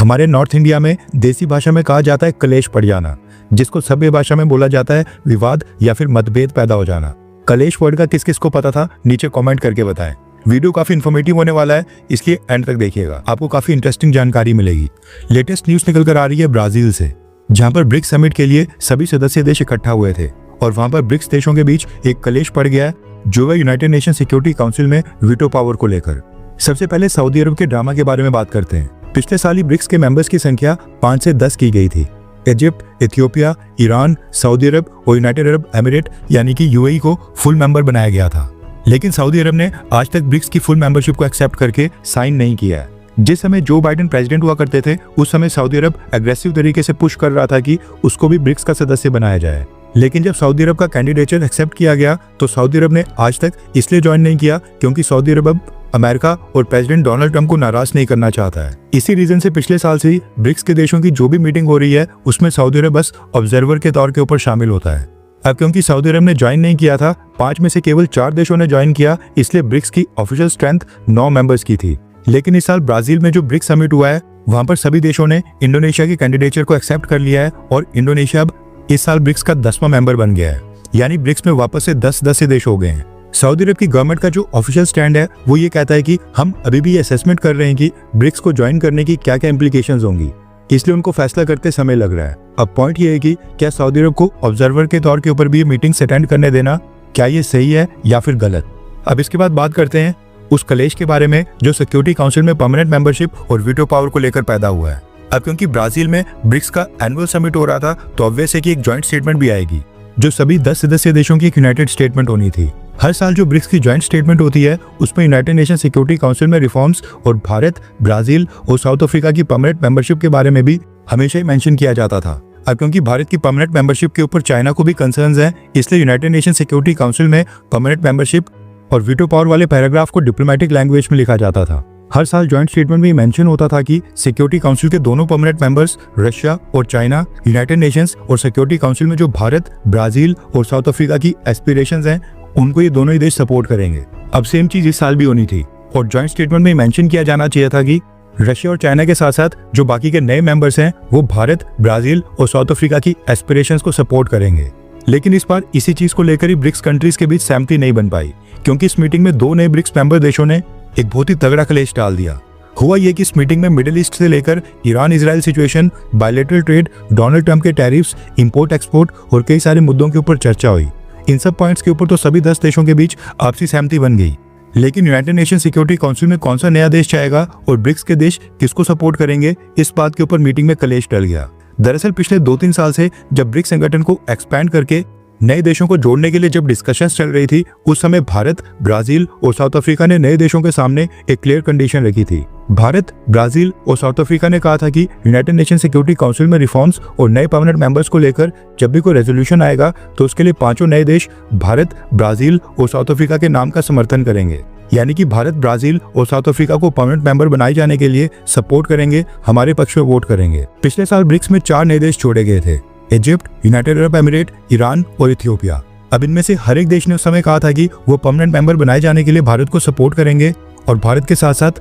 हमारे north India में देसी भाषा में कहा जाता है कलेश पड़ जाना, जिसको सभ्य भाषा में बोला जाता है विवाद या फिर मतभेद पैदा हो जाना। कलेश वर्ड का किस किस को पता था, नीचे कमेंट करके बताएं। वीडियो काफी इन्फॉर्मेटिव होने वाला है, इसलिए एंड तक देखिएगा, आपको काफी इंटरेस्टिंग जानकारी मिलेगी। लेटेस्ट न्यूज निकल कर आ रही है ब्राजील से, जहां पर ब्रिक्स समिट के लिए सभी सदस्य देश इकट्ठा हुए थे और वहां पर ब्रिक्स देशों के बीच एक कलेश पड़ गया है, जो है यूनाइटेड नेशन सिक्योरिटी काउंसिल में वीटो पावर को लेकर। सबसे पहले सऊदी अरब के ड्रामा के बारे में बात करते हैं। पिछले साल ही ब्रिक्स के मेंबर्स की संख्या 5 से 10 की गई थी। इजिप्ट, इथियोपिया, ईरान, सऊदी अरब और यूनाइटेड अरब एमिरेट यानी कि यूएई को फुल मेंबर बनाया गया था, लेकिन सऊदी अरब ने आज तक ब्रिक्स की फुल मेंबरशिप को एक्सेप्ट करके साइन नहीं किया है। जिस समय जो बाइडेन प्रेसिडेंट हुआ करते थे, उस समय सऊदी अरब एग्रेसिव तरीके से पुश कर रहा था कि उसको भी ब्रिक्स का सदस्य बनाया जाए। लेकिन जब सऊदी अरब का कैंडिडेचर एक्सेप्ट किया गया तो सऊदी अरब ने आज तक इसलिए ज्वाइन नहीं किया क्योंकि सऊदी अरब अब अमेरिका और प्रेसिडेंट डोनाल्ड ट्रंप को नाराज नहीं करना चाहता है। इसी रीजन से पिछले साल से ही ब्रिक्स के देशों की जो भी मीटिंग हो रही है उसमें सऊदी अरब बस ऑब्जर्वर के तौर के ऊपर शामिल होता है। अब क्योंकि सऊदी अरब ने ज्वाइन नहीं किया था, 5 में से केवल 4 देशों ने ज्वाइन किया, इसलिए ब्रिक्स की ऑफिशियल स्ट्रेंथ 9 मेंबर्स की थी। लेकिन इस साल ब्राजील में जो ब्रिक्स समिट हुआ है, वहां पर सभी देशों ने इंडोनेशिया के कैंडिडेचर को एक्सेप्ट कर लिया है और इंडोनेशिया अब इस साल ब्रिक्स का 10वां मेंबर बन गया है। यानी ब्रिक्स में वापस से 10 देश हो गए हैं। सऊदी अरब की गवर्नमेंट का जो ऑफिशियल स्टैंड है वो ये कहता है कि हम अभी भी असेसमेंट कर रहे हैं कि ब्रिक्स को ज्वाइन करने की क्या क्या इम्प्लीकेशंस होंगी, इसलिए उनको फैसला करते समय लग रहा है। अब पॉइंट ये है कि क्या सऊदी अरब को ऑब्जर्वर के तौर के ऊपर भी मीटिंग्स अटेंड करने देना, क्या ये सही है या फिर गलत। अब इसके बाद बात करते हैं उस कलेश के बारे में जो सिक्योरिटी काउंसिल में परमानेंट मेंबरशिप और वीटो पावर को लेकर पैदा हुआ है। अब क्योंकि ब्राजील में ब्रिक्स का एनुअल समिट हो रहा था, तो ऑब्वियस है कि एक ज्वाइंट स्टेटमेंट भी आएगी, जो सभी 10 सदस्य देशों की एक यूनाइटेड स्टेटमेंट होनी थी। हर साल जो ब्रिक्स की ज्वाइंट स्टेटमेंट होती है, उसमें यूनाइटेड नेशन सिक्योरिटी काउंसिल में रिफॉर्म्स और भारत, ब्राजील और साउथ अफ्रीका की परमानेंट मेंबरशिप के बारे में भी हमेशा ही मेंशन किया जाता था। अब क्योंकि भारत की परमानेंट मेंबरशिप के ऊपर चाइना को भी कंसर्न्स हैं, इसलिए यूनाइटेड नेशन सिक्योरिटी काउंसिल में परमानेंट मेंबरशिप और वीटो पावर वाले पैराग्राफ को डिप्लोमेटिक लैंग्वेज में लिखा जाता था। हर साल जॉइंट स्टेटमेंट में मेंशन होता था कि सिक्योरिटी काउंसिल के दोनों परमानेंट मेंबर्स रशिया और चाइना यूनाइटेड नेशंस और सिक्योरिटी काउंसिल में जो भारत, ब्राजील और साउथ अफ्रीका की एस्पिरेशंस हैं, उनको ये दोनों ही देश सपोर्ट करेंगे। अब सेम चीज इस साल भी होनी थी और जॉइंट स्टेटमेंट में मेंशन किया जाना चाहिए था कि रशिया और चाइना के साथ साथ जो बाकी के नए मेंबर्स हैं, वो भारत, ब्राजील और साउथ अफ्रीका की एस्पिरेशंस को सपोर्ट करेंगे। लेकिन इस बार इसी चीज को लेकर ही ब्रिक्स कंट्रीज के बीच सहमति नहीं बन पाई, क्योंकि इस मीटिंग में 2 नए ब्रिक्स मेंबर देशों ने एक बहुत ही तगड़ा कलेश डाल दिया। हुआ ये कि इस मीटिंग में मिडिल ईस्ट से लेकर Iran Israel situation, bilateral trade, Donald Trump के टैरिफ्स, इंपोर्ट एक्सपोर्ट और कई सारे मुद्दों के ऊपर चर्चा हुई। इन सब पॉइंट्स के ऊपर तो सभी 10 देशों के बीच आपसी सहमति बन गई, लेकिन यूनाइटेड नेशन सिक्योरिटी काउंसिल में कौन सा नया देश जाएगा और ब्रिक्स के देश किसको सपोर्ट करेंगे, इस बात के ऊपर मीटिंग में कलेश टल गया। दरअसल पिछले 2-3 साल से जब ब्रिक्स संगठन को एक्सपैंड करके नए देशों को जोड़ने के लिए जब डिस्कशंस चल रही थी, उस समय भारत, ब्राजील और साउथ अफ्रीका ने नए देशों के सामने एक क्लियर कंडीशन रखी थी। भारत, ब्राजील और साउथ अफ्रीका ने कहा था कि यूनाइटेड नेशन सिक्योरिटी काउंसिल में रिफॉर्म्स और नए परमानेंट मेंबर्स को लेकर जब भी कोई रेजोल्यूशन आएगा, तो उसके लिए 5 नए देश भारत, ब्राजील और साउथ अफ्रीका के नाम का समर्थन करेंगे। यानी कि भारत, ब्राजील और साउथ अफ्रीका को परमानेंट मेंबर बनाए जाने के लिए सपोर्ट करेंगे, हमारे पक्ष में वोट करेंगे। पिछले साल ब्रिक्स में 4 नए देश जोड़े गए थे, Egypt, United Arab emirate, Iran और इथियोपिया। अब इनमें से हर एक देश ने उस समय कहा था कि वो परमानेंट मेंबर बनाए जाने के लिए भारत को सपोर्ट करेंगे और भारत के साथ साथ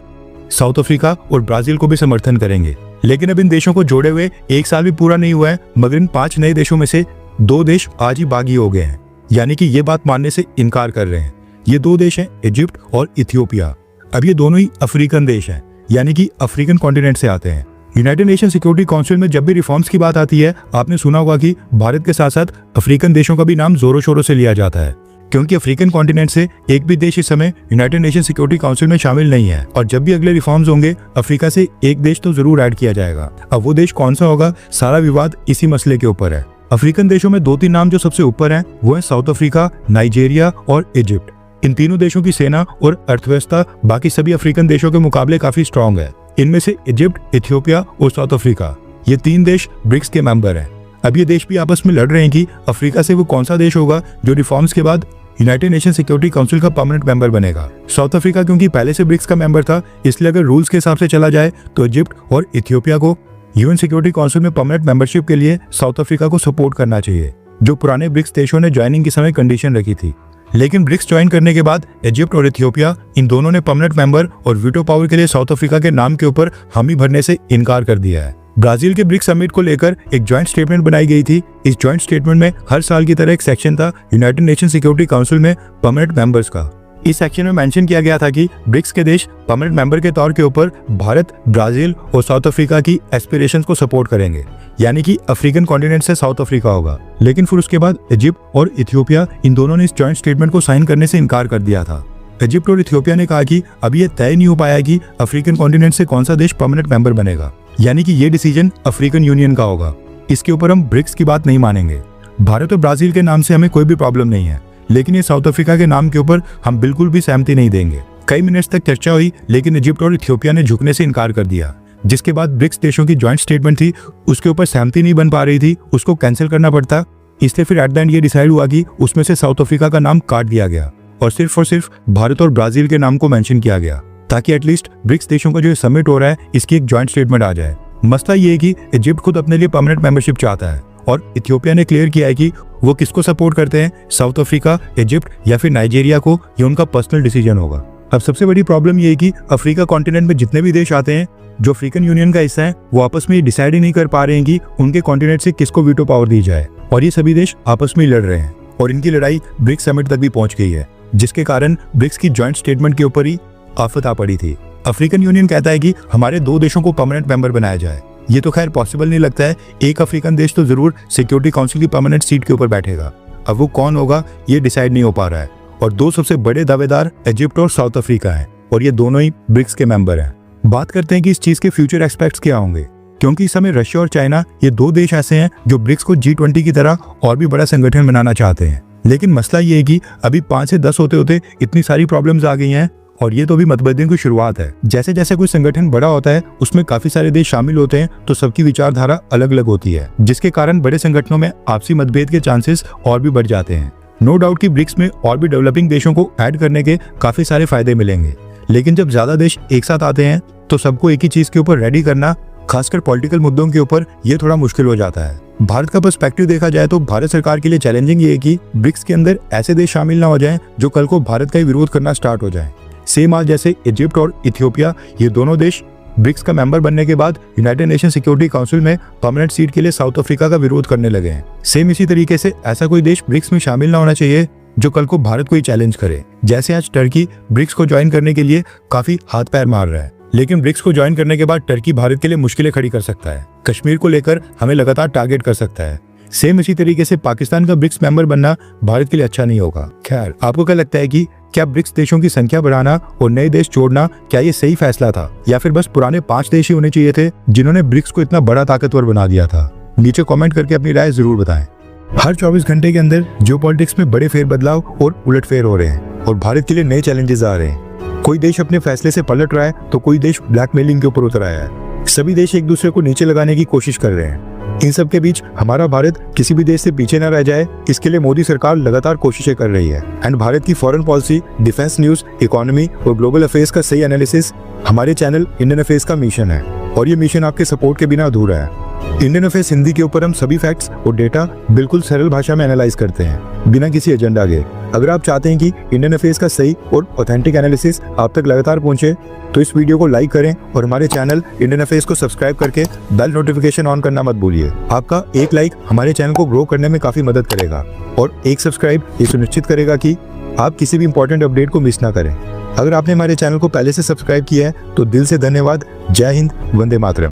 साउथ अफ्रीका और ब्राजील को भी समर्थन करेंगे। लेकिन अब इन देशों को जोड़े हुए 1 साल भी पूरा नहीं हुआ है, मगर इन 5 नए देशों में से 2 देश आज ही बागी हो गए हैं, यानी कि ये बात मानने से इनकार कर रहे हैं। ये 2 देश हैं इजिप्ट और इथियोपिया। अब ये दोनों ही अफ्रीकन देश हैं, यानी कि अफ्रीकन कॉन्टिनेंट से आते हैं। यूनाइटेड नेशन सिक्योरिटी काउंसिल में जब भी रिफॉर्म्स की बात आती है, आपने सुना होगा कि भारत के साथ साथ अफ्रीकन देशों का भी नाम जोरों शोरों से लिया जाता है, क्योंकि अफ्रीकन कॉन्टिनेंट से एक भी देश इस समय यूनाइटेड नेशन सिक्योरिटी काउंसिल में शामिल नहीं है। और जब भी अगले रिफॉर्म्स होंगे, अफ्रीका से एक देश तो जरूर ऐड किया जाएगा। अब वो देश कौन सा होगा, सारा विवाद इसी मसले के ऊपर है। अफ्रीकन देशों में 2-3 नाम जो सबसे ऊपर हैं, वो है साउथ अफ्रीका, नाइजीरिया और इजिप्ट। इन तीनों देशों की सेना और अर्थव्यवस्था बाकी सभी अफ्रीकन देशों के मुकाबले काफी स्ट्रांग है। इनमें से इजिप्ट, इथियोपिया और साउथ अफ्रीका, ये 3 देश ब्रिक्स के मेंबर हैं। अब ये देश भी आपस में लड़ रहे हैं कि अफ्रीका से वो कौन सा देश होगा जो रिफॉर्म्स के बाद यूनाइटेड नेशन सिक्योरिटी काउंसिल का परमानेंट मेंबर बनेगा। साउथ अफ्रीका क्योंकि पहले से ब्रिक्स का मेंबर था, इसलिए अगर रूल्स के हिसाब से चला जाए तो इजिप्ट और इथियोपिया को यूएन सिक्योरिटी काउंसिल में परमानेंट मेंबरशिप के लिए साउथ अफ्रीका को सपोर्ट करना चाहिए, जो पुराने ब्रिक्स देशों ने ज्वाइनिंग के समय कंडीशन रखी थी। लेकिन ब्रिक्स ज्वाइन करने के बाद इजिप्ट और इथियोपिया इन दोनों ने परमानेंट मेंबर और वीटो पावर के लिए साउथ अफ्रीका के नाम के ऊपर हामी भरने से इनकार कर दिया है। ब्राजील के ब्रिक्स समिट को लेकर एक ज्वाइंट स्टेटमेंट बनाई गई थी। इस ज्वाइंट स्टेटमेंट में हर साल की तरह एक सेक्शन था यूनाइटेड नेशन सिक्योरिटी काउंसिल में परमानेंट मेंबर्स का। इस सेक्शन में मेंशन किया गया था कि ब्रिक्स के देश परमानेंट मेंबर के तौर के ऊपर भारत, ब्राजील और साउथ अफ्रीका की एस्पिरेशंस को सपोर्ट करेंगे, यानी कि अफ्रीकन कॉन्टिनेंट से साउथ अफ्रीका होगा। लेकिन फिर उसके बाद इजिप्ट और इथियोपिया इन दोनों ने इस जॉइंट स्टेटमेंट को साइन करने से इनकार कर दिया था। इजिप्ट और इथियोपिया ने कहा कि अभी यह तय नहीं हो पाया कि अफ्रीकन कॉन्टिनेंट से कौन सा देश परमानेंट मेंबर बनेगा, यानी कि ये डिसीजन अफ्रीकन यूनियन का होगा। इसके ऊपर हम ब्रिक्स की बात नहीं मानेंगे। भारत और ब्राजील के नाम से हमें कोई भी प्रॉब्लम नहीं है, लेकिन ये साउथ अफ्रीका के नाम के ऊपर हम बिल्कुल भी सहमति नहीं देंगे। कई मिनट्स तक चर्चा हुई, लेकिन इजिप्ट और इथियोपिया ने झुकने से इनकार कर दिया, जिसके बाद ब्रिक्स देशों की ज्वाइंट स्टेटमेंट थी उसके ऊपर सहमति नहीं बन पा रही थी, उसको कैंसिल करना पड़ता। इसलिए फिर एट द एंड ये डिसाइड हुआ कि उसमें से साउथ अफ्रीका का नाम काट दिया गया और सिर्फ भारत और ब्राजील के नाम को मेंशन किया गया, ताकि एटलीस्ट ब्रिक्स देशों का जो समिट हो रहा है इसकी एक ज्वाइंट स्टेटमेंट आ जाए। मसला ये है कि इजिप्ट खुद अपने लिए परमानेंट मेंबरशिप चाहता है और इथियोपिया ने क्लियर किया है कि वो किसको सपोर्ट करते हैं, साउथ अफ्रीका, इजिप्ट या फिर नाइजीरिया को। ये उनका पर्सनल डिसीजन होगा। अब सबसे बड़ी प्रॉब्लम ये है कि अफ्रीका कॉन्टिनेंट में जितने भी देश आते हैं जो अफ्रीकन यूनियन का हिस्सा है, वो आपस में डिसाइड ही नहीं कर पा रहे हैं कि उनके कॉन्टिनेंट से किसको वीटो पावर दी जाए, और ये सभी देश आपस में लड़ रहे हैं और इनकी लड़ाई ब्रिक्स समिट तक भी पहुंच गई है, जिसके कारण ब्रिक्स की ज्वाइंट स्टेटमेंट के ऊपर ही आफत आ पड़ी थी। अफ्रीकन यूनियन कहता है कि हमारे 2 देशों को परमानेंट मेंबर बनाया जाए। ये तो खैर पॉसिबल नहीं लगता है। एक अफ्रीकन देश तो जरूर सिक्योरिटी काउंसिल की परमानेंट सीट के ऊपर बैठेगा। अब वो कौन होगा ये डिसाइड नहीं हो पा रहा है, और 2 सबसे बड़े दावेदार इजिप्ट और साउथ अफ्रीका हैं, और ये दोनों ही ब्रिक्स के मेंबर हैं। बात करते हैं कि इस चीज के फ्यूचर एक्सपेक्ट्स क्या होंगे, क्योंकि इस समय रशिया और चाइना ये 2 देश ऐसे हैं जो ब्रिक्स को G20 की तरह और भी बड़ा संगठन बनाना चाहते हैं। लेकिन मसला ये है कि अभी 5 से 10 होते होते इतनी सारी प्रॉब्लम्स आ गई हैं, और ये तो अभी मतभेदों की शुरुआत है। जैसे जैसे कोई संगठन बड़ा होता है उसमें काफी सारे देश शामिल होते हैं, तो सबकी विचारधारा अलग अलग होती है, जिसके कारण बड़े संगठनों में आपसी मतभेद के चांसेस और भी बढ़ जाते हैं। नो डाउट कि ब्रिक्स में और भी डेवलपिंग देशों को ऐड करने के काफी सारे फायदे मिलेंगे, लेकिन जब ज्यादा देश एक साथ आते हैं तो सबको एक ही चीज के ऊपर रेडी करना, खासकर पॉलिटिकल मुद्दों के ऊपर, ये थोड़ा मुश्किल हो जाता है। भारत का पर्सपेक्टिव देखा जाए तो भारत सरकार के लिए चैलेंजिंग ये है कि ब्रिक्स के अंदर ऐसे देश शामिल ना हो जाएं जो कल को भारत का ही विरोध करना स्टार्ट हो जाए। सेम आज जैसे इजिप्ट और इथियोपिया, ये दोनों देश ब्रिक्स का मेंबर बनने के बाद यूनाइटेड नेशन सिक्योरिटी काउंसिल में परमानेंट सीट के लिए साउथ अफ्रीका का विरोध करने लगे हैं। सेम इसी तरीके से ऐसा कोई देश ब्रिक्स में शामिल ना होना चाहिए जो कल को भारत को ही चैलेंज करे। जैसे आज टर्की ब्रिक्स को ज्वाइन करने के लिए काफी हाथ पैर मार रहा है, लेकिन ब्रिक्स को ज्वाइन करने के बाद टर्की भारत के लिए मुश्किलें खड़ी कर सकता है, कश्मीर को लेकर हमें लगातार टारगेट कर सकता है। सेम इसी तरीके से पाकिस्तान का ब्रिक्स मेंबर बनना भारत के लिए अच्छा नहीं होगा। खैर, आपको क्या लगता है कि क्या ब्रिक्स देशों की संख्या बढ़ाना और नए देश जोड़ना, क्या ये सही फैसला था, या फिर बस पुराने 5 देश ही होने चाहिए थे जिन्होंने ब्रिक्स को इतना बड़ा ताकतवर बना दिया था? नीचे कमेंट करके अपनी राय जरूर बताएं। हर 24 घंटे के अंदर जियोपॉलिटिक्स में बड़े फेरबदलाव और उलटफेर हो रहे हैं, और भारत के लिए नए चैलेंजेस आ रहे हैं। कोई देश अपने फैसले से पलट रहा है तो कोई देश ब्लैकमेलिंग के ऊपर उतर आया है। सभी देश एक दूसरे को नीचे लगाने की कोशिश कर रहे हैं। इन सब के बीच हमारा भारत किसी भी देश से पीछे न रह जाए, इसके लिए मोदी सरकार लगातार कोशिशें कर रही है। एंड भारत की foreign policy, defence news, economy और ग्लोबल अफेयर्स का सही एनालिसिस हमारे चैनल इंडियन अफेयर्स का मिशन है, और ये मिशन आपके सपोर्ट के बिना अधूरा है। इंडियन अफेयर्स हिंदी के ऊपर हम सभी फैक्ट्स और डेटा बिल्कुल सरल भाषा में एनालाइज करते हैं, बिना किसी एजेंडा के। अगर आप चाहते हैं कि इंडियन अफेयर्स का सही और ऑथेंटिक एनालिसिस आप तक लगातार पहुंचे, तो इस वीडियो को लाइक करें और हमारे चैनल इंडियन अफेयर्स को सब्सक्राइब करके बेल नोटिफिकेशन ऑन करना मत भूलिए। आपका एक लाइक हमारे चैनल को ग्रो करने में काफी मदद करेगा, और एक सब्सक्राइब ये सुनिश्चित करेगा कि आप किसी भी इंपॉर्टेंट अपडेट को मिस ना करें। अगर आपने हमारे चैनल को पहले से सब्सक्राइब किया है तो दिल से धन्यवाद। जय हिंद, वंदे मातरम।